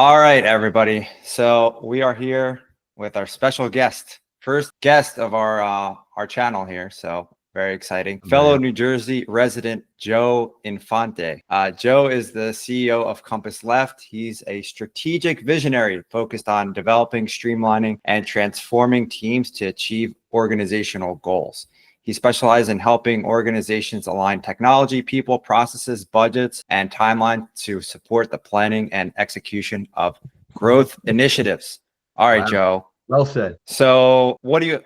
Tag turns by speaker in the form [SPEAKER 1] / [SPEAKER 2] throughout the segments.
[SPEAKER 1] All right, everybody. So we are here with our special guest, first guest of our channel here. So very exciting. Fellow New Jersey resident Joe Infante. Joe is the CEO of Compass Left. He's a strategic visionary focused on developing, streamlining, and transforming teams to achieve organizational goals. He specializes in helping organizations align technology, people, processes, budgets, and timeline to support the planning and execution of growth initiatives. All right,
[SPEAKER 2] Wow.
[SPEAKER 1] Joe.
[SPEAKER 2] Well said.
[SPEAKER 1] So what do you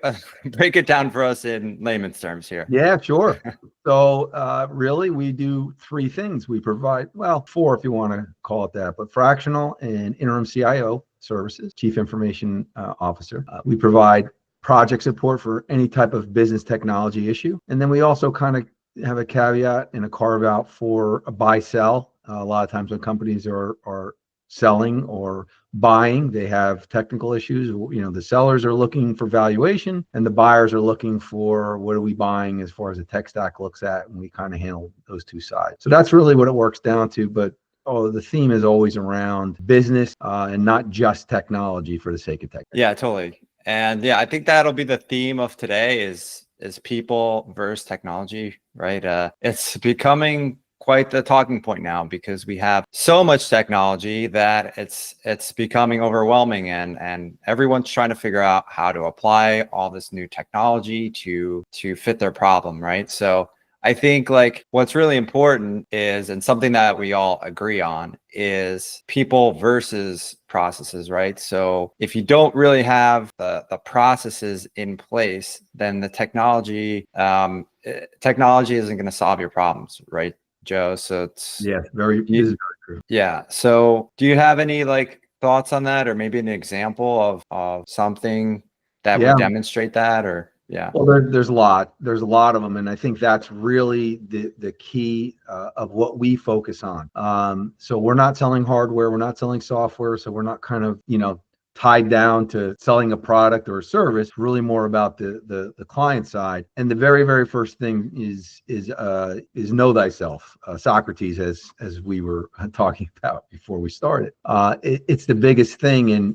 [SPEAKER 1] break it down for us in layman's terms here?
[SPEAKER 2] Yeah, sure. So really, we do three things. We provide, well, four if you want to call it that, but fractional and interim CIO services, Chief Information Officer. We provide project support for any type of business technology issue. And then we also kind of have a caveat and a carve out for a buy sell. A lot of times when companies are selling or buying, they have technical issues. You know, the sellers are looking for valuation and the buyers are looking for what are we buying as far as the tech stack looks at, and we kind of handle those two sides. So that's really what it works down to. But the theme is always around business and not just technology for the sake of tech.
[SPEAKER 1] Yeah, totally. And yeah, I think that'll be the theme of today is people versus technology, right? It's becoming quite the talking point now because we have so much technology that it's becoming overwhelming, and everyone's trying to figure out how to apply all this new technology to fit their problem, right? So I think like what's really important is, and something that we all agree on, is people versus processes, right? So if you don't really have the processes in place, then the technology isn't going to solve your problems, right, Joe? So it's
[SPEAKER 2] this is very true.
[SPEAKER 1] Yeah. So do you have any like thoughts on that, or maybe an example of something that would demonstrate that? Or
[SPEAKER 2] Well, there's a lot of them, and I think that's really the key of what we focus on. So we're not selling hardware, we're not selling software, so we're not kind of tied down to selling a product or a service. Really more about the client side. And the very first thing is know thyself. Socrates, as we were talking about before we started. It's the biggest thing, and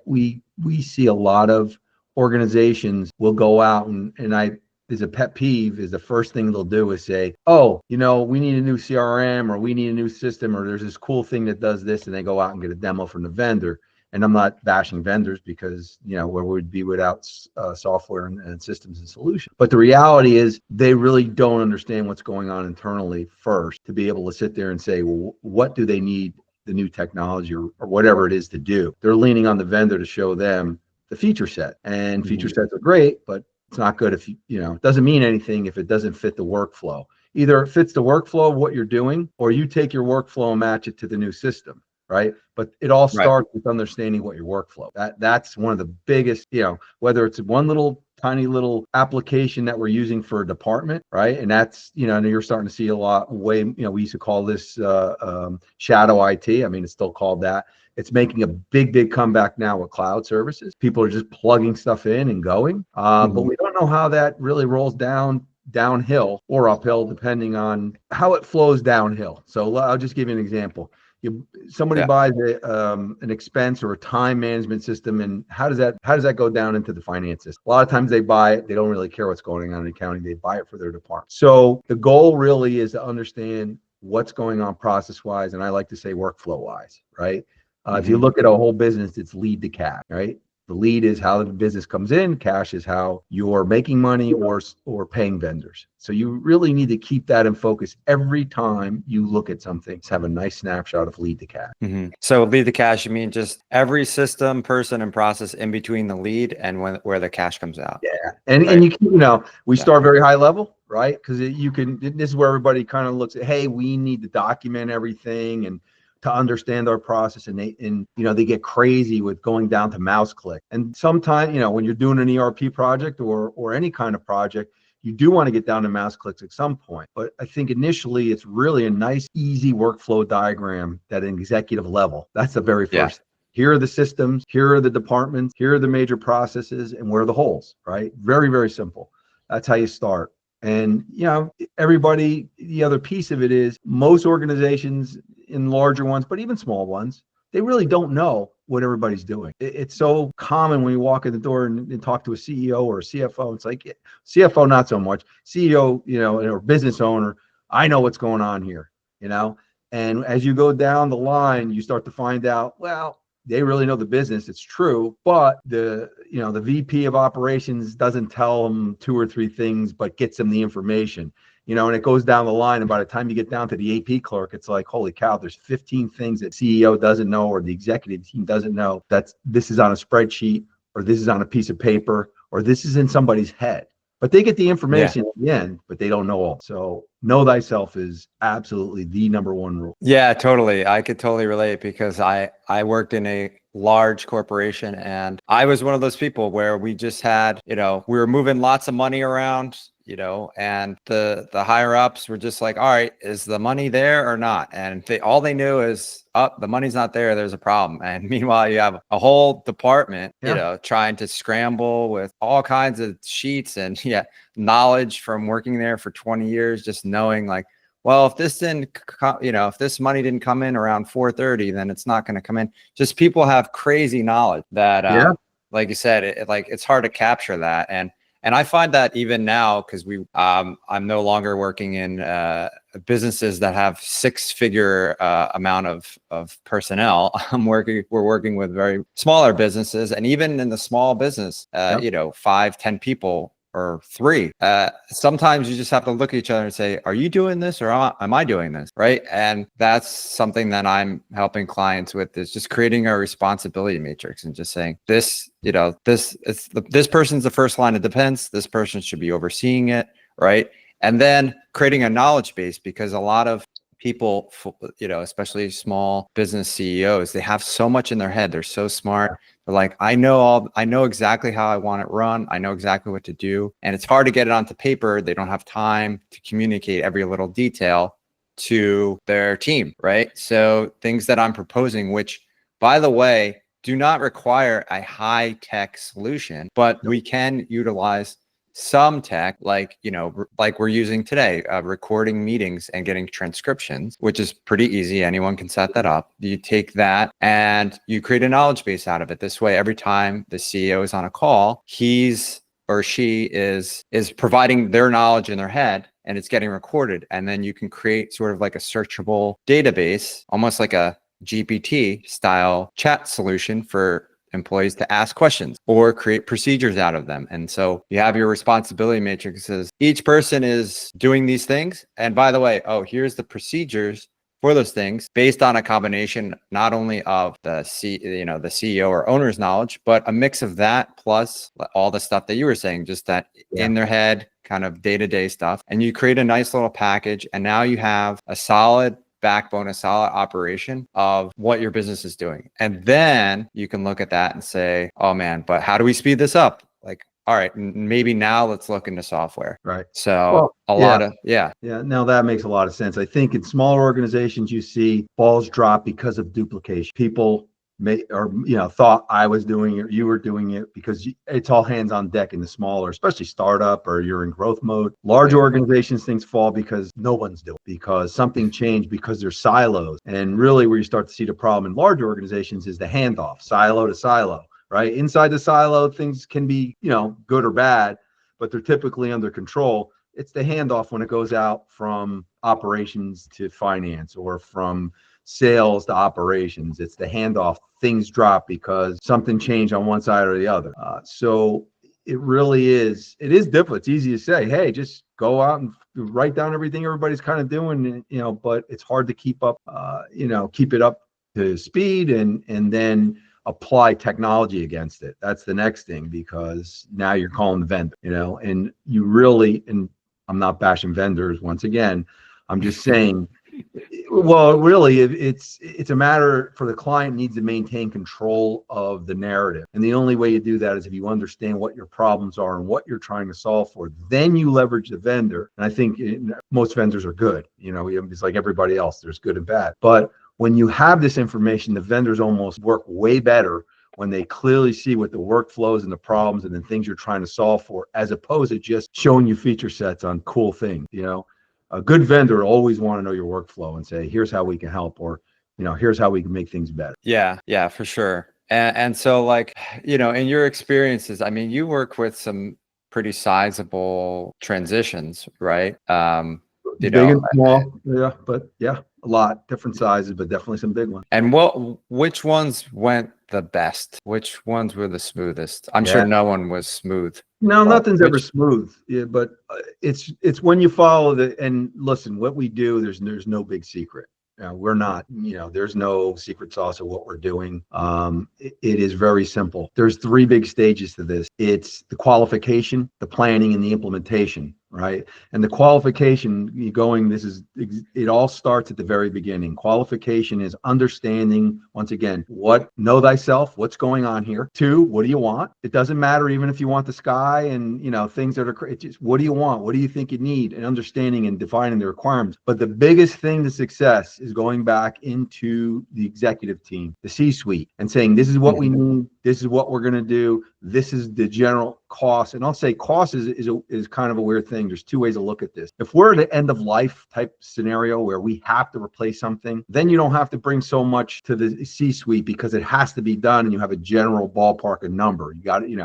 [SPEAKER 2] we see a lot of organizations will go out and I is a pet peeve is the first thing they'll do is say, oh, we need a new CRM, or we need a new system, or there's this cool thing that does this, and they go out and get a demo from the vendor. And I'm not bashing vendors because where would be without software and systems and solutions. But the reality is they really don't understand what's going on internally first to be able to sit there and say, well, what do they need the new technology or whatever it is to do? They're leaning on the vendor to show them the feature set, and feature sets are great, but it's not good if it doesn't mean anything if it doesn't fit the workflow. Either it fits the workflow of what you're doing, or you take your workflow and match it to the new system, right? But it all starts with understanding what your workflow. That's one of the biggest, whether it's one tiny little application that we're using for a department, right? And that's, you're starting to see a lot we used to call this shadow IT. I mean, it's still called that. It's making a big comeback now with cloud services. People are just plugging stuff in and going, but we don't know how that really rolls downhill or uphill, depending on how it flows downhill. So I'll just give you an example. Somebody buys an expense or a time management system, and how does that go down into the finances? A lot of times they buy it, they don't really care what's going on in accounting, they buy it for their department. So the goal really is to understand what's going on process wise, and I like to say workflow wise, right? If you look at a whole business, it's lead to cash, right? The lead is how the business comes in. Cash is how you're making money or paying vendors. So you really need to keep that in focus every time you look at something. Let's have a nice snapshot of lead to cash.
[SPEAKER 1] So lead to cash, you mean just every system, person, and process in between the lead and where the cash comes out?
[SPEAKER 2] Yeah, and we start very high level, right? Because this is where everybody kind of looks at, hey, we need to document everything and to understand our process, and they get crazy with going down to mouse click. And sometimes, when you're doing an ERP project or any kind of project, you do want to get down to mouse clicks at some point. But I think initially it's really a nice, easy workflow diagram at an executive level. That's the very first. Here are the systems, here are the departments, here are the major processes, and where are the holes, right? Very, very simple. That's how you start. And, everybody, the other piece of it is most organizations in larger ones, but even small ones, they really don't know what everybody's doing. It's so common when you walk in the door and talk to a CEO or a CFO. It's like CFO, not so much. CEO, or business owner, I know what's going on here, And as you go down the line, you start to find out, well, they really know the business. It's true, but the VP of operations doesn't tell them 2 or 3 things, but gets them the information. And it goes down the line. And by the time you get down to the AP clerk, it's like, holy cow, there's 15 things that CEO doesn't know or the executive team doesn't know. This is on a spreadsheet, or this is on a piece of paper, or this is in somebody's head. But they get the information at the end, but they don't know all. So know thyself is absolutely the number one rule.
[SPEAKER 1] Yeah, totally. I could totally relate because I worked in a large corporation, and I was one of those people where we just had, we were moving lots of money around, and the higher ups were just like, all right, is the money there or not? And all they knew is, the money's not there, there's a problem. And meanwhile, you have a whole department, trying to scramble with all kinds of sheets and knowledge from working there for 20 years, just knowing like, well, if this if this money didn't come in around 4:30, then it's not going to come in. Just people have crazy knowledge that, like you said, it's hard to capture that. And I find that even now, because I'm no longer working in businesses that have 6-figure amount of personnel. We're working with very smaller businesses, and even in the small business, 5, 10 people or 3. Sometimes you just have to look at each other and say, are you doing this or am I doing this? Right. And that's something that I'm helping clients with, is just creating a responsibility matrix and just saying this person's the first line of defense. This person should be overseeing it. Right. And then creating a knowledge base, because a lot of people, especially small business CEOs, they have so much in their head. They're so smart. They're like, I know exactly how I want it run. I know exactly what to do. And it's hard to get it onto paper. They don't have time to communicate every little detail to their team, right? So things that I'm proposing, which, by the way, do not require a high-tech solution, but we can utilize some tech, like we're using today, recording meetings and getting transcriptions, which is pretty easy. Anyone can set that up. You take that and you create a knowledge base out of it. This way, every time the CEO is on a call, he's or she is providing their knowledge in their head, and it's getting recorded. And then you can create sort of like a searchable database, almost like a GPT style chat solution for employees to ask questions or create procedures out of them. And so you have your responsibility matrices. Each person is doing these things. And by the way, here's the procedures for those things based on a combination, not only of the CEO or owner's knowledge, but a mix of that plus all the stuff that you were saying, just that in their head kind of day-to-day stuff. And you create a nice little package. And now you have a solid backbone, a solid operation of what your business is doing. And then you can look at that and say, oh man, but how do we speed this up? Like, all right, maybe now let's look into software.
[SPEAKER 2] Right.
[SPEAKER 1] So
[SPEAKER 2] Now that makes a lot of sense. I think in smaller organizations, you see balls drop because of duplication. People thought I was doing it, you were doing it, because it's all hands on deck in the smaller, especially startup, or you're in growth mode. Large organizations, things fall because no one's doing it, because something changed, because there's silos. And really where you start to see the problem in large organizations is the handoff, silo to silo, right? Inside the silo, things can be, good or bad, but they're typically under control. It's the handoff when it goes out from operations to finance, or from sales to operations. It's the handoff. Things drop because something changed on one side or the other. So it is difficult. It's easy to say, hey, just go out and write down everything everybody's kind of doing, but it's hard to keep up, keep it up to speed and then apply technology against it. That's the next thing, because now you're calling the vendor, and you really, and I'm not bashing vendors once again, I'm just saying, well, really, it's a matter for the client needs to maintain control of the narrative. And the only way you do that is if you understand what your problems are and what you're trying to solve for. Then you leverage the vendor. And I think most vendors are good. It's like everybody else, there's good and bad. But when you have this information, the vendors almost work way better when they clearly see what the workflows and the problems and the things you're trying to solve for, as opposed to just showing you feature sets on cool things. A good vendor always want to know your workflow and say, here's how we can help, or here's how we can make things better.
[SPEAKER 1] Yeah, for sure. And so like, in your experiences, I mean, you work with some pretty sizable transitions, right?
[SPEAKER 2] Big and small, but a lot different sizes, but definitely some big ones.
[SPEAKER 1] And which ones went the best? Which ones were the smoothest? I'm sure
[SPEAKER 2] Yeah.
[SPEAKER 1] no one was smooth.
[SPEAKER 2] No,
[SPEAKER 1] But
[SPEAKER 2] nothing's ever smooth. Yeah, but it's when you follow and listen, what we do, there's no big secret. We're not, there's no secret sauce of what we're doing. It is very simple. There's three big stages to this. It's the qualification, the planning, and the implementation, right? And the qualification, it all starts at the very beginning. Qualification is understanding, once again, know thyself, what's going on here. Two, what do you want? It doesn't matter even if you want the sky and, things that are, just what do you want? What do you think you need? And understanding and defining the requirements. But the biggest thing to success is going back into the executive team, the C-suite, and saying, this is what we need. This is what we're going to do. This is the general cost. And I'll say cost is kind of a weird thing. There's two ways to look at this. If we're at an end of life type scenario where we have to replace something, then you don't have to bring so much to the C-suite because it has to be done and you have a general ballpark and number. You got it,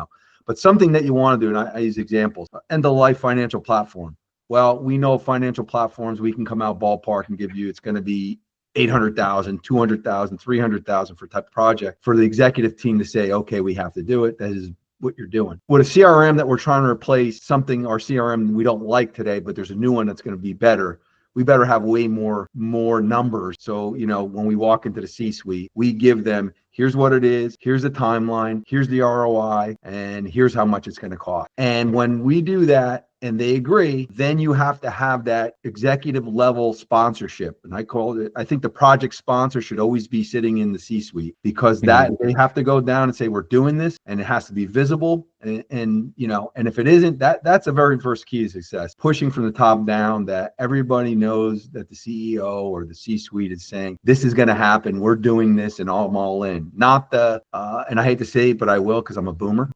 [SPEAKER 2] but something that you want to do, and I use examples, end of life financial platform. Well, we know financial platforms, we can come out ballpark and give you, it's going to be 800,000, 200,000, 300,000 for type of project for the executive team to say, okay, we have to do it. That is what you're doing. With a CRM that we're trying to replace something, our CRM we don't like today, but there's a new one that's going to be better. We better have way more numbers. So, when we walk into the C-suite, we give them, here's what it is, here's the timeline, here's the ROI, and here's how much it's going to cost. And when we do that, and they agree, then you have to have that executive level sponsorship. And I think the project sponsor should always be sitting in the C-suite because they have to go down and say, we're doing this, and it has to be visible. And if it isn't, that's a very first key to success. Pushing from the top down that everybody knows that the CEO or the C-suite is saying, this is going to happen. We're doing this and I'm all in. Not and I hate to say it, but I will because I'm a boomer.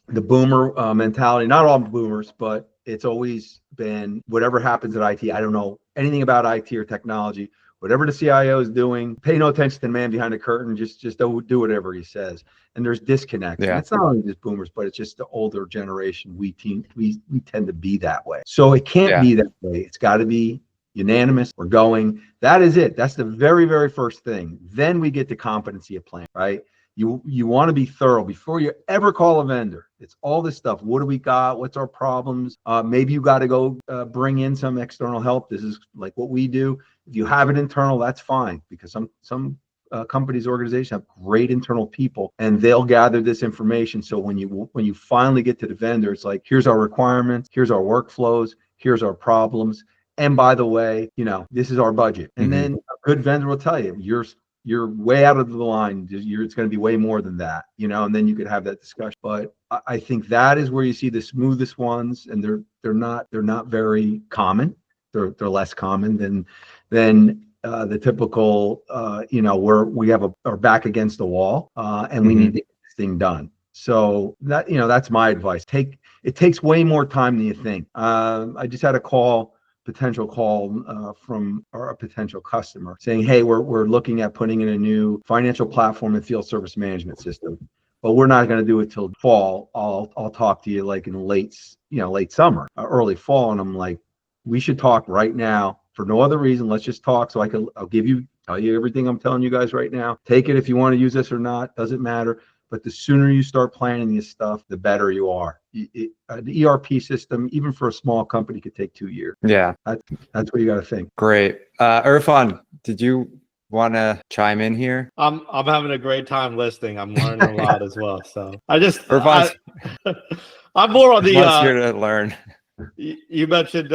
[SPEAKER 2] The boomer mentality, not all boomers, but it's always been whatever happens at IT. I don't know anything about IT or technology. Whatever the CIO is doing, pay no attention to the man behind the curtain. Just do whatever he says. And there's disconnects. And it's not only just boomers, but it's just the older generation. We tend to be that way. So it can't be that way. It's got to be unanimous. We're going. That is it. That's the very, very first thing. Then we get to competency of plan, right? You want to be thorough before you ever call a vendor. It's all this stuff. What do we got? What's our problems? Maybe you got to go bring in some external help. This is like what we do. If you have it internal, that's fine because some companies, organizations have great internal people and they'll gather this information. So when you finally get to the vendor, it's like, here's our requirements, here's our workflows, here's our problems. And by the way, this is our budget. And then a good vendor will tell you, you're way out of the line. It's going to be way more than that, and then you could have that discussion. But I think that is where you see the smoothest ones, and they're not very common. They're less common than the typical, where we have our back against the wall, and we need to get this thing done. So that's my advice. It takes way more time than you think. I just had a potential call from a potential customer saying, hey, we're looking at putting in a new financial platform and field service management system, but we're not going to do it till fall. I'll talk to you like in late summer, early fall. And I'm like, we should talk right now for no other reason. Let's just talk so I'll tell you everything I'm telling you guys right now. Take it if you want to use this or not, doesn't matter. But the sooner you start planning this stuff, the better you are. The ERP system, even for a small company, could take 2 years.
[SPEAKER 1] Yeah.
[SPEAKER 2] That's what you got to think.
[SPEAKER 1] Great. Irfan, did you want to chime in here?
[SPEAKER 3] I'm having a great time listening. I'm learning a lot as well. So I'm more on the
[SPEAKER 1] here to learn.
[SPEAKER 3] You mentioned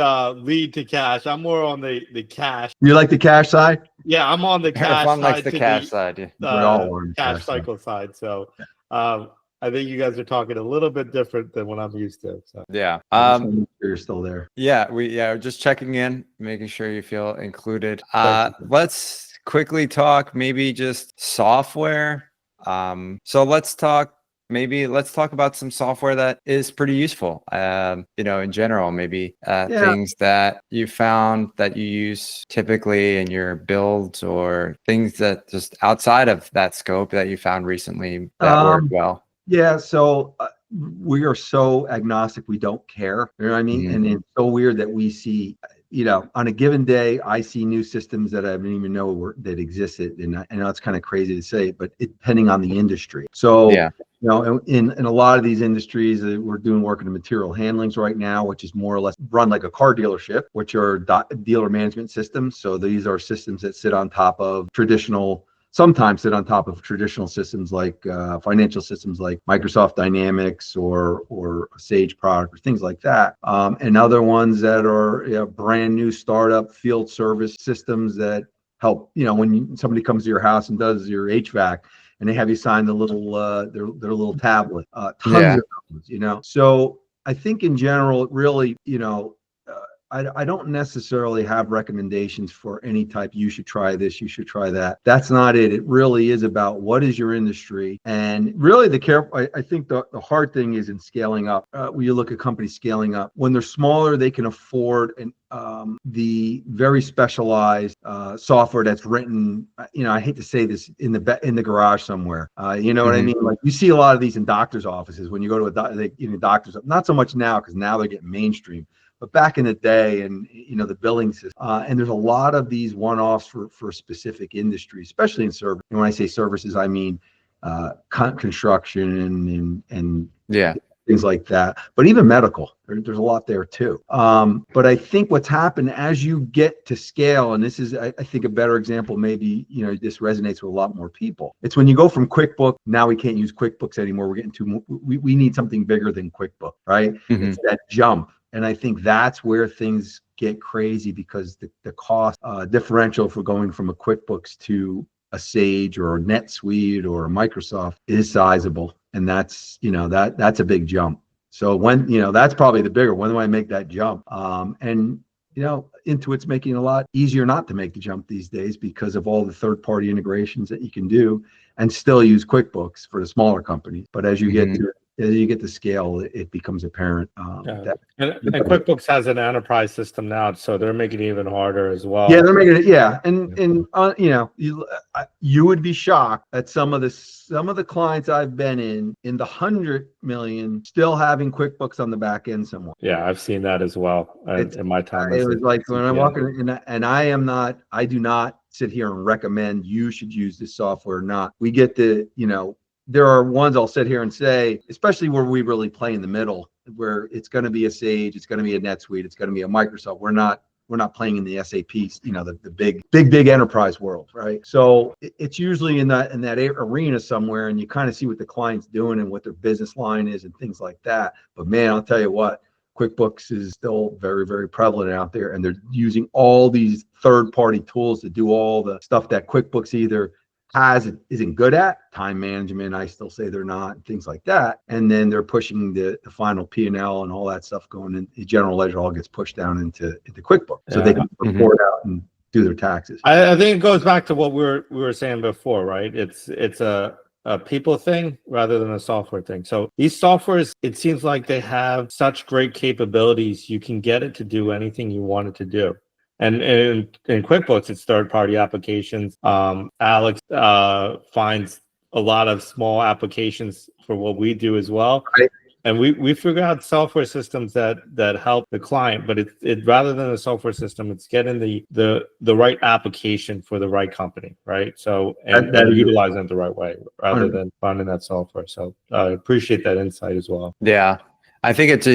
[SPEAKER 3] lead to cash. I'm more on the cash.
[SPEAKER 2] You like the cash side?
[SPEAKER 3] Yeah, I'm on the cash
[SPEAKER 1] Irfan
[SPEAKER 3] side.
[SPEAKER 1] likes the cash side.
[SPEAKER 3] Cash cycle side. So I think you guys are talking a little bit different than what I'm used to. So.
[SPEAKER 1] Yeah.
[SPEAKER 2] You're still there.
[SPEAKER 1] Yeah, we're just checking in, making sure you feel included. Let's quickly talk maybe just software. So let's talk maybe let's talk about some software that is pretty useful, in general, maybe things that you found that you use typically in your builds, or things that just outside of that scope that you found recently that worked well.
[SPEAKER 2] Yeah, so we are so agnostic, we don't care. You know what I mean? And it's so weird that we see, on a given day, I see new systems that I didn't even know that existed. And I know it's kind of crazy to say, but depending on the industry. So, in a lot of these industries, we're doing work in the material handlings right now, which is more or less run like a car dealership, which are dealer management systems. So these are systems that sometimes sit on top of traditional systems like financial systems like Microsoft Dynamics or a Sage product or things like that. And other ones that are brand new startup field service systems that help, when somebody comes to your house and does your HVAC, and they have you sign the little their little tablet. Tons of those, So I think in general, it really, I don't necessarily have recommendations for any type. You should try this, you should try that. That's not it. It really is about what is your industry. And really I think the hard thing is in scaling up. When you look at companies scaling up, when they're smaller, they can afford the very specialized software that's written, I hate to say this, in the garage somewhere. You know what I mean? Like you see a lot of these in doctors' offices when you go to doctors, not so much now because now they're getting mainstream. But back in the day, and the billing system, and there's a lot of these one-offs for specific industries, especially in service. And when I say services, I mean construction and things like that. But even medical, there's a lot there too. But I think what's happened as you get to scale, and this is, I think, a better example. Maybe this resonates with a lot more people. It's when you go from QuickBooks. Now we can't use QuickBooks anymore. We're getting too. We need something bigger than QuickBooks, right? It's that jump. And I think that's where things get crazy, because the cost differential for going from a QuickBooks to a Sage or a NetSuite or a Microsoft is sizable. And that's, that's a big jump. So when, that's probably the bigger, when do I make that jump? And Intuit's making it a lot easier not to make the jump these days because of all the third-party integrations that you can do and still use QuickBooks for the smaller companies. But as you get to scale, it becomes apparent.
[SPEAKER 3] And QuickBooks has an enterprise system now, so they're making it even harder as well.
[SPEAKER 2] Yeah, they're making it. Yeah, and you would be shocked at some of the clients I've been in the 100 million still having QuickBooks on the back end somewhere.
[SPEAKER 3] Yeah, I've seen that as well in my time.
[SPEAKER 2] It was like when I'm walking in, and I do not sit here and recommend you should use this software or not. We get the, there are ones I'll sit here and say, especially where we really play in the middle, where it's going to be a Sage, it's going to be a NetSuite, it's going to be a Microsoft. We're not playing in the SAP, the big enterprise world, right? So it's usually in that arena somewhere, and you kind of see what the client's doing and what their business line is and things like that. But man, I'll tell you what, QuickBooks is still very, very prevalent out there, and they're using all these third-party tools to do all the stuff that QuickBooks either isn't good at. Time management, I still say they're not, things like that. And then they're pushing the final P&L and all that stuff going in. The general ledger all gets pushed down into QuickBooks, so they can report out and do their taxes.
[SPEAKER 3] I think it goes back to what we were saying before, right? It's a people thing rather than a software thing. So these softwares, it seems like they have such great capabilities. You can get it to do anything you want it to do. And in QuickBooks, it's third-party applications. Alex finds a lot of small applications for what we do as well.
[SPEAKER 2] Right.
[SPEAKER 3] And we figure out software systems that help the client, but it rather than a software system, it's getting the right application for the right company, right? So and utilizing it the right way rather than finding that software. So I appreciate that insight as well.
[SPEAKER 1] Yeah. I think it's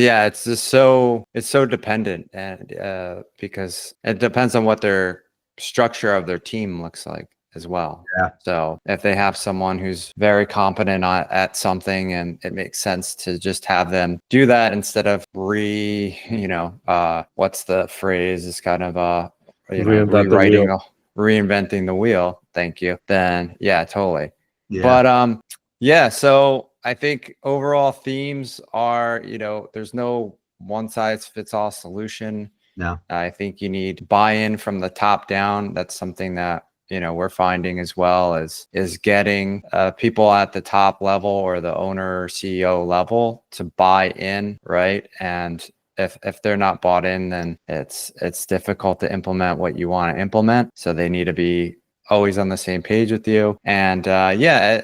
[SPEAKER 1] just so dependent, and because it depends on what their structure of their team looks like as well.
[SPEAKER 2] Yeah.
[SPEAKER 1] So if they have someone who's very competent at something, and it makes sense to just have them do that instead of what's the phrase? It's kind of reinventing the wheel. Thank you. Then yeah, totally. Yeah. But so I think overall themes are, there's no one size fits all solution.
[SPEAKER 2] No.
[SPEAKER 1] I think you need buy-in from the top down. That's something that, we're finding as well is getting people at the top level or the owner CEO level to buy in, right? And if they're not bought in, then it's difficult to implement what you want to implement. So they need to be always on the same page with you. And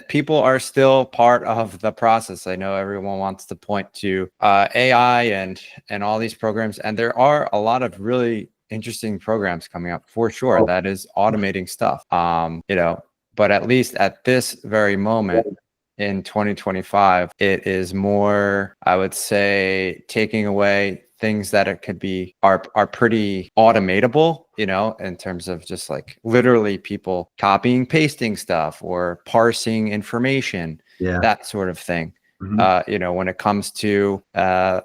[SPEAKER 1] people are still part of the process. I know everyone wants to point to AI and all these programs, and there are a lot of really interesting programs coming up for sure that is automating stuff. But at least at this very moment in 2025, it is more, I would say, taking away things that it could be are pretty automatable, in terms of just like literally people copying, pasting stuff or parsing information, that sort of thing. When it comes to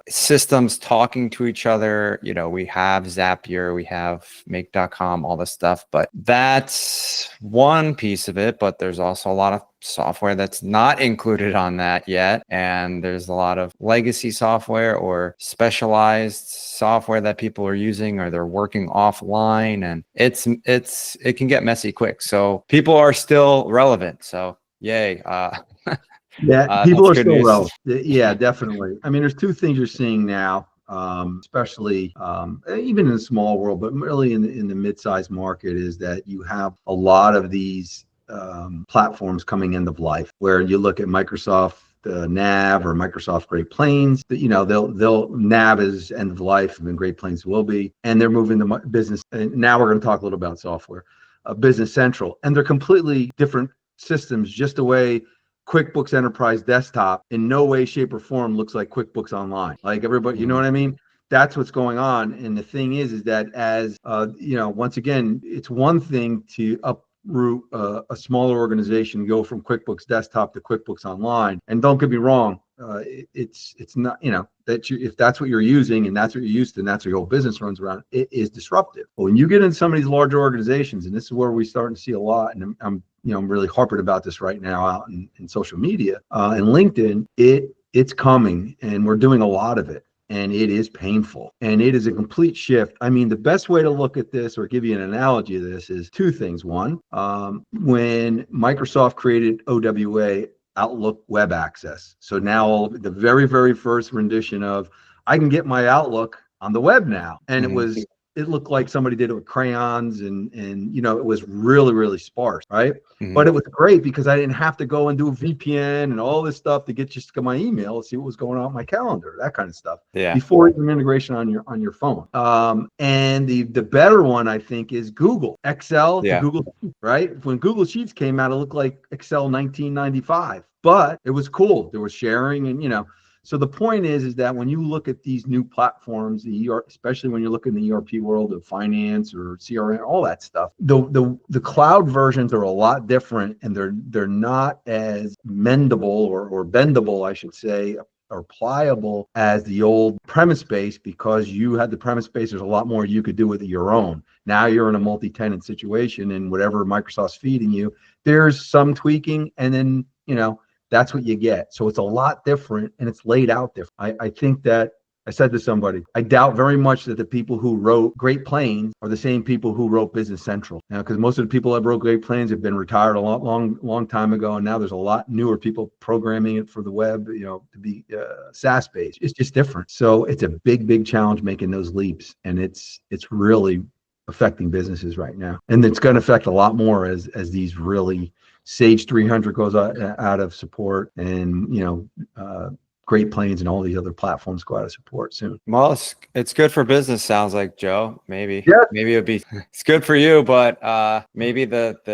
[SPEAKER 1] systems talking to each other, we have Zapier, we have make.com, all this stuff, but that's one piece of it. But there's also a lot of software that's not included on that yet. And there's a lot of legacy software or specialized software that people are using, or they're working offline, and it can get messy quick. So people are still relevant. So yay.
[SPEAKER 2] People are still
[SPEAKER 1] news.
[SPEAKER 2] relevant. Yeah, definitely. I mean, there's two things you're seeing now, especially even in the small world, but really in the mid-sized market, is that you have a lot of these platforms coming end of life, where you look at Microsoft Nav or Microsoft Great Plains, they'll Nav is end of life, and Great Plains will be, and they're moving to business. And now we're going to talk a little about software, Business Central, and they're completely different systems, just the way QuickBooks Enterprise Desktop in no way, shape, or form looks like QuickBooks Online. Like everybody, you know what I mean? That's what's going on. And the thing is that as once again, it's one thing to uproot a smaller organization, go from QuickBooks Desktop to QuickBooks Online. And don't get me wrong, it's not, if that's what you're using and that's what you're used to and that's what your whole business runs around, it is disruptive. But when you get into some of these larger organizations, and this is where we're starting to see a lot, and I'm really harping about this right now out in social media and LinkedIn, it's coming, and we're doing a lot of it. And it is painful, and it is a complete shift. I mean, the best way to look at this, or give you an analogy of this, is two things. One, when Microsoft created OWA, Outlook Web Access. So now the very, very first rendition of, I can get my Outlook on the web now. And it looked like somebody did it with crayons, and it was really, really sparse, right? But it was great because I didn't have to go and do a VPN and all this stuff to get just to my email and see what was going on my calendar, that kind of stuff.
[SPEAKER 1] Yeah.
[SPEAKER 2] Before even integration on your phone. And the better one, I think, is Google Excel to Google, right? When Google Sheets came out, it looked like Excel 1995, but it was cool. There was sharing, and So the point is that when you look at these new platforms, especially when you're looking in the ERP world of finance or CRM, all that stuff, the cloud versions are a lot different, and they're not as mendable or bendable, I should say, or pliable as the old premise-based, because you had the premise-based. There's a lot more you could do with your own. Now you're in a multi-tenant situation, and whatever Microsoft's feeding you, there's some tweaking, and then that's what you get. So it's a lot different, and it's laid out different. I think that I said to somebody, I doubt very much that the people who wrote Great Plains are the same people who wrote Business Central. Now, because most of the people that wrote Great Plains have been retired a long time ago, and now there's a lot newer people programming it for the web, to be SaaS based. It's just different. So it's a big, big challenge making those leaps, and it's really affecting businesses right now, and it's going to affect a lot more as these really Sage 300 goes out of support, and Great Plains and all these other platforms go out of support soon.
[SPEAKER 1] Well, it's good for business, sounds like, Joe. Maybe it's good for you, but maybe the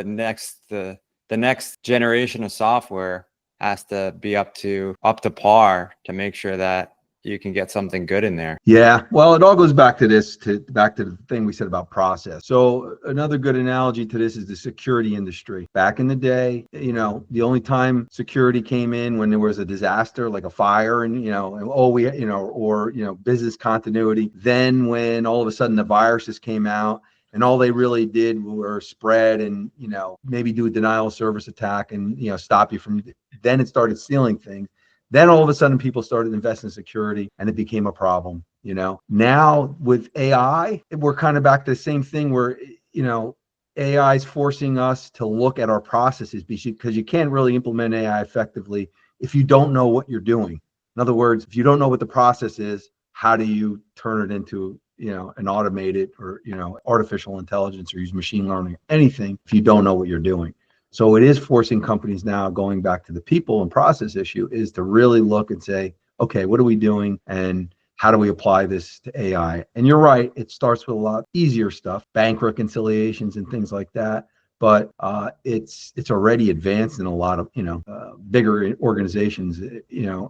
[SPEAKER 1] next generation of software has to be up to par to make sure that you can get something good in there.
[SPEAKER 2] Yeah, well, it all goes back to the thing we said about process. So another good analogy to this is the security industry. Back in the day, the only time security came in when there was a disaster, like a fire, and business continuity. Then when all of a sudden the viruses came out, and all they really did were spread and maybe do a denial of service attack and stop you from. Then it started stealing things. Then all of a sudden people started investing in security, and it became a problem. Now with AI, we're kind of back to the same thing where, AI is forcing us to look at our processes because you can't really implement AI effectively if you don't know what you're doing. In other words, if you don't know what the process is, how do you turn it into, an automated or, artificial intelligence or use machine learning, anything, if you don't know what you're doing? So it is forcing companies now, going back to the people and process issue, is to really look and say, okay, what are we doing and how do we apply this to AI? And you're right, it starts with a lot easier stuff, bank reconciliations and things like that. But it's already advanced in a lot of bigger organizations, and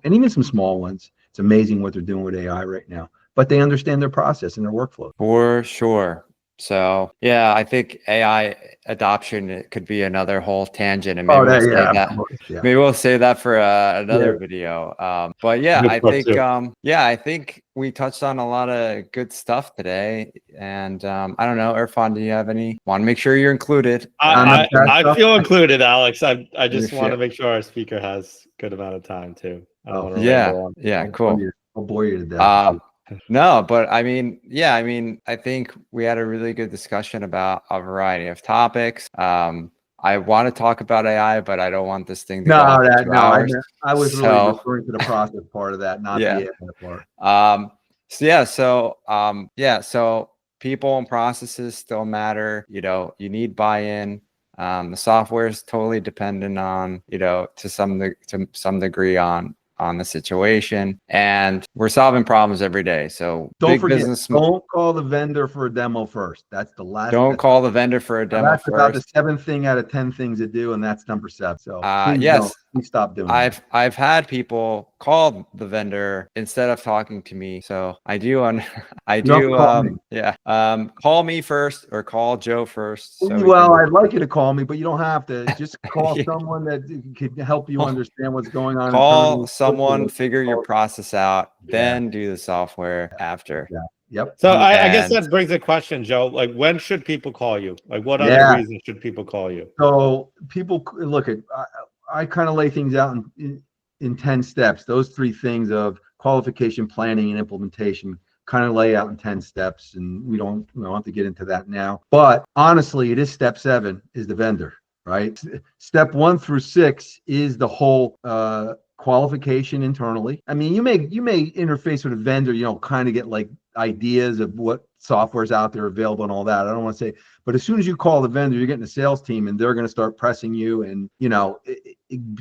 [SPEAKER 2] even some small ones. It's amazing what they're doing with AI right now. But they understand their process and their workflow.
[SPEAKER 1] For sure. So yeah, I think AI adoption, it could be another whole tangent, and maybe we'll save that.
[SPEAKER 2] Absolutely. Yeah.
[SPEAKER 1] Maybe we'll save that for another video. But yeah,
[SPEAKER 3] Good
[SPEAKER 1] I
[SPEAKER 3] part
[SPEAKER 1] think
[SPEAKER 3] too.
[SPEAKER 1] I think we touched on a lot of good stuff today. And I don't know, Irfan, do you have any? Want to make sure you're included.
[SPEAKER 3] I feel included, Alex. I just
[SPEAKER 1] You
[SPEAKER 3] want to
[SPEAKER 1] feel-
[SPEAKER 3] make sure our speaker has good amount of time too. I don't want to
[SPEAKER 1] Yeah,
[SPEAKER 3] ramble on.
[SPEAKER 1] yeah, cool.
[SPEAKER 2] I'll bore you to death.
[SPEAKER 1] No, but I mean, I think we had a really good discussion about a variety of topics. I want to talk about AI, but I don't want this thing to go on for 2 hours.
[SPEAKER 2] I was really
[SPEAKER 1] So-
[SPEAKER 2] referring to the process part of that, not
[SPEAKER 1] Yeah.
[SPEAKER 2] the AI part.
[SPEAKER 1] So people and processes still matter. You need buy-in. The software is totally dependent on, to some degree on the situation, and we're solving problems every day. So
[SPEAKER 2] Don't forget, don't call the vendor for a demo first. That's the last.
[SPEAKER 1] Don't call the vendor for a demo
[SPEAKER 2] that's about the
[SPEAKER 1] first.
[SPEAKER 2] 7th thing out of 10 things to do, and that's number 7. So
[SPEAKER 1] Yes,
[SPEAKER 2] please stop doing that.
[SPEAKER 1] I've had people call the vendor instead of talking to me. So I do call me first or call Joe first. So
[SPEAKER 2] I'd like you to call me, but you don't have to. Just call someone that could help you understand what's going on.
[SPEAKER 1] Call someone, figure your process out, then do the software after.
[SPEAKER 2] Yeah. Yep.
[SPEAKER 3] So I guess that brings a question, Joe. Like, when should people call you? Like, what other reasons should people call you?
[SPEAKER 2] So people look at. I kind of lay things out in 10 steps. Those 3 things of qualification, planning, and implementation kind of lay out in 10 steps, and we don't have to get into that now. But honestly, it is step 7 is the vendor, right? Step 1 through 6 is the whole qualification internally. I mean, you may interface with a vendor, kind of get like ideas of what software's out there available and all that. I don't want to say, but as soon as you call the vendor, you're getting a sales team, and they're going to start pressing you and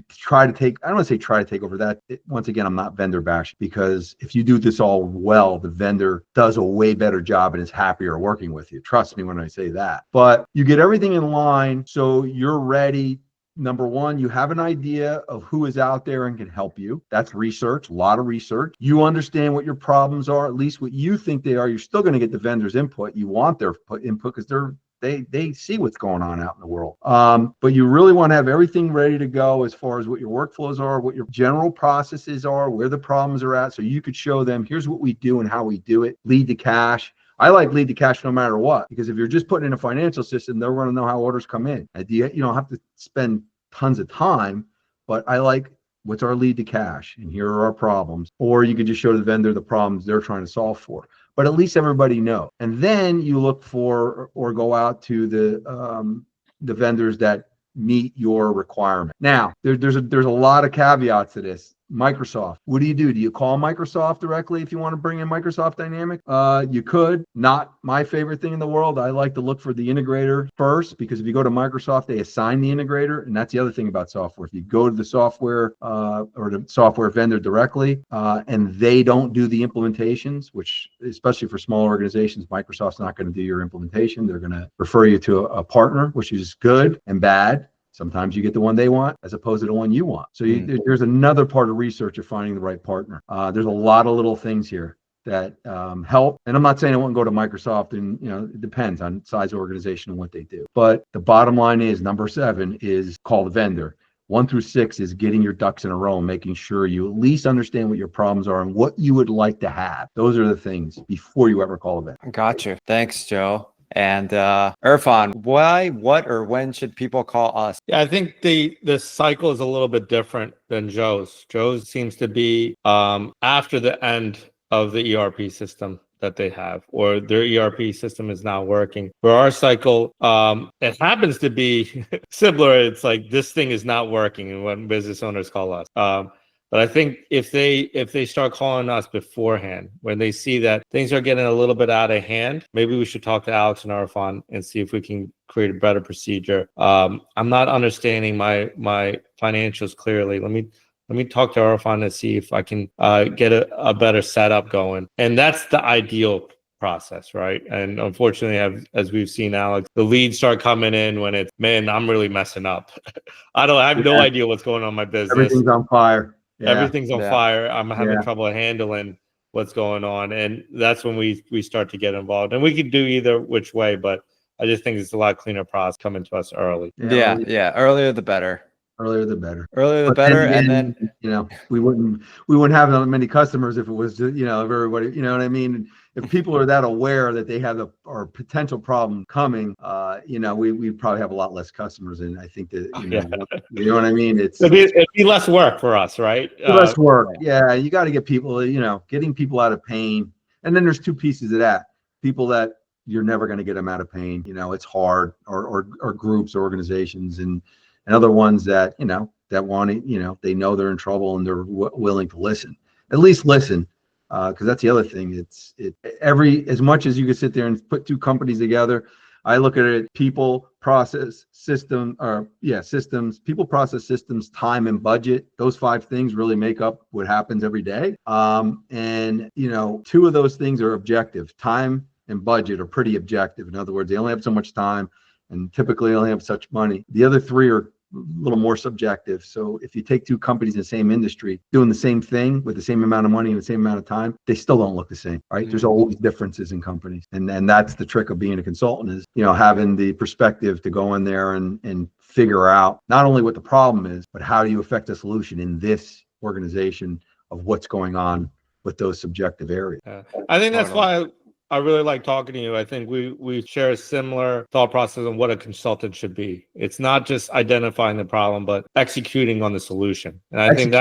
[SPEAKER 2] try to take. I don't want to say try to take over that. Once again, I'm not vendor bashing, because if you do this all well, the vendor does a way better job and is happier working with you. Trust me when I say that. But you get everything in line so you're ready. Number 1, you have an idea of who is out there and can help you. That's research, a lot of research. You understand what your problems are, at least what you think they are. You're still going to get the vendor's input. You want their input because they see what's going on out in the world. But you really want to have everything ready to go as far as what your workflows are, what your general processes are, where the problems are at. So you could show them, here's what we do and how we do it. Lead to cash. I like lead to cash no matter what, because if you're just putting in a financial system, they're going to know how orders come in. You don't have to spend tons of time, but I like, what's our lead to cash, and here are our problems. Or you could just show the vendor the problems they're trying to solve for. But at least everybody knows. And then you look for or go out to the vendors that meet your requirement. Now, there's a lot of caveats to this. Microsoft, what do? Do you call Microsoft directly if you want to bring in Microsoft Dynamics? You could. Not my favorite thing in the world. I like to look for the integrator first, because if you go to Microsoft, they assign the integrator, and that's the other thing about software. If you go to the software or the software vendor directly, and they don't do the implementations, which especially for small organizations, Microsoft's not going to do your implementation. They're going to refer you to a partner, which is good and bad. Sometimes you get the one they want as opposed to the one you want. So there's another part of research of finding the right partner. There's a lot of little things here that help. And I'm not saying I wouldn't go to Microsoft, and it depends on size of organization and what they do. But the bottom line is, number 7 is call the vendor. 1 through 6 is getting your ducks in a row and making sure you at least understand what your problems are and what you would like to have. Those are the things before you ever call a vendor.
[SPEAKER 1] Gotcha. Thanks, Joe. And Irfan, why, what, or when should people call us?
[SPEAKER 3] Yeah, I think the cycle is a little bit different than Joe's. Joe's seems to be after the end of the ERP system. that they have, or their ERP system is not working. For our cycle, it happens to be similar. It's like this thing is not working, and when business owners call us. But I think if they start calling us beforehand, when they see that things are getting a little bit out of hand, maybe we should talk to Alex and Arfan and see if we can create a better procedure. I'm not understanding my financials clearly. Let me talk to Arfan and see if I can get a better setup going. And that's the ideal process, right? And unfortunately, as we've seen, Alex, the leads start coming in when it's, man, I'm really messing up. I have no idea what's going on in my business.
[SPEAKER 2] Everything's on fire. Yeah.
[SPEAKER 3] Everything's on
[SPEAKER 1] Yeah.
[SPEAKER 3] fire. I'm having trouble handling what's going on. And that's when we start to get involved. And we could do either which way, but I just think it's a lot cleaner process coming to us early.
[SPEAKER 1] Yeah. Earlier the better.
[SPEAKER 2] Earlier the better.
[SPEAKER 1] Earlier the
[SPEAKER 2] But
[SPEAKER 1] better.
[SPEAKER 2] then
[SPEAKER 1] And
[SPEAKER 2] again,
[SPEAKER 1] then,
[SPEAKER 2] you know, we wouldn't have that many customers if it was, you know, if everybody, you know what I mean? If people are that aware that they have or potential problem coming, you know, we probably have a lot less customers. And I think that, you know what I mean?
[SPEAKER 3] It'd be less work for us, right?
[SPEAKER 2] Less work. Yeah. You got to get people, you know, getting people out of pain. And then there's two pieces of that. People that you're never going to get them out of pain. You know, it's hard, or groups, or organizations, and other ones that, you know, that want to, you know, they know they're in trouble and they're willing to listen, at least listen. Because that's the other thing. As much as you could sit there and put two companies together, I look at it: people, process, system, systems, people, process, systems, time, and budget. Those 5 things really make up what happens every day. And you know, 2 of those things are objective. Time and budget are pretty objective. In other words, they only have so much time, and typically only have such money. The other 3 are a little more subjective. So if you take 2 companies in the same industry doing the same thing with the same amount of money and the same amount of time, they still don't look the same, right? Mm-hmm. There's always differences in companies. And then that's the trick of being a consultant, is, you know, having the perspective to go in there and figure out not only what the problem is, but how do you affect a solution in this organization of what's going on with those subjective areas.
[SPEAKER 3] I think that's why I really like talking to you. I think we share a similar thought process on what a consultant should be. It's not just identifying the problem, but executing on the solution. And I think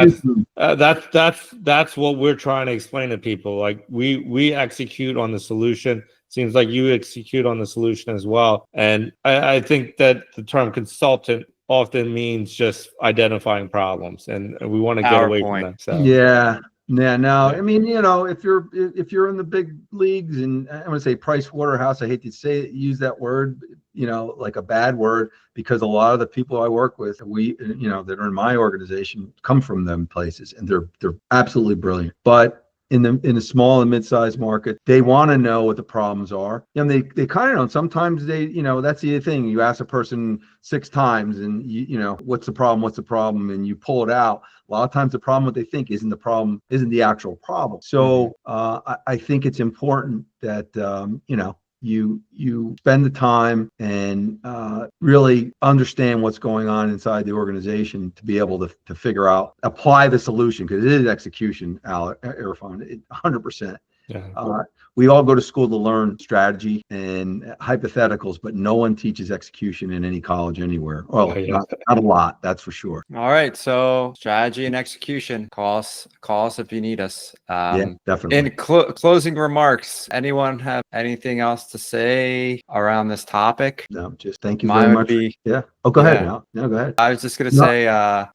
[SPEAKER 3] that's what we're trying to explain to people. Like we execute on the solution. Seems like you execute on the solution as well. And I think that the term consultant often means just identifying problems, and we want to get away from that. So.
[SPEAKER 2] Yeah. Yeah, no, I mean, you know, if you're in the big leagues, and I'm going to say Price Waterhouse, I hate to use that word, you know, like a bad word, because a lot of the people I work with, you know, that are in my organization come from them places, and they're absolutely brilliant. But in a small and mid-sized market, they want to know what the problems are. And they kind of don't. Sometimes they, you know, that's the thing. You ask a person 6 times and you know, what's the problem? And you pull it out. A lot of times the problem, what they think isn't the problem, isn't the actual problem. So I think it's important that, you know, you spend the time and really understand what's going on inside the organization to be able to figure out, apply the solution, because it is execution, Irfan, 100%. Yeah. We all go to school to learn strategy and hypotheticals, but no one teaches execution in any college anywhere. Well, not a lot, that's for sure.
[SPEAKER 1] All right, so strategy and execution. Call us if you need us.
[SPEAKER 2] Yeah, definitely.
[SPEAKER 1] In closing remarks, anyone have anything else to say around this topic?
[SPEAKER 2] No, just thank you very much. Yeah. Oh, go ahead. No, go ahead.
[SPEAKER 1] I was just going to say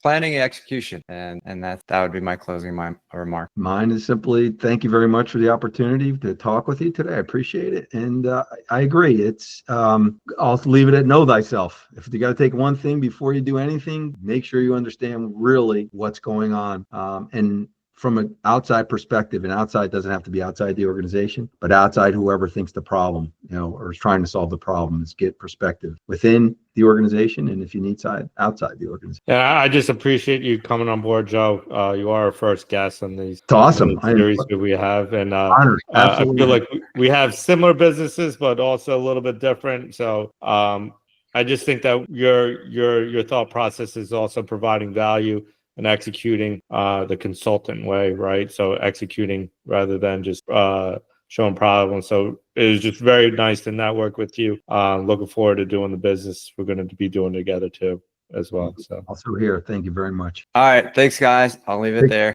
[SPEAKER 1] planning and execution, and that would be my closing remark.
[SPEAKER 2] Mine is simply thank you very much for the opportunity to talk with you today. I appreciate it. And I agree. It's I'll leave it at know thyself. If you got to take one thing before you do anything, make sure you understand really what's going on. And from an outside perspective, and outside doesn't have to be outside the organization, but outside whoever thinks the problem, you know, or is trying to solve the problem, is get perspective within the organization, and if you need outside the organization.
[SPEAKER 3] Yeah, I just appreciate you coming on board, Joe. You are our first guest on these.
[SPEAKER 2] It's awesome.
[SPEAKER 3] Series that we have, and
[SPEAKER 2] honored.
[SPEAKER 3] I feel like we have similar businesses, but also a little bit different. So I just think that your thought process is also providing value and executing the consultant way, right? So executing rather than just showing problems. So it was just very nice to network with you. Looking forward to doing the business we're going to be doing together too, as well. So
[SPEAKER 2] also here, thank you very much.
[SPEAKER 1] All right, thanks guys. I'll leave it there.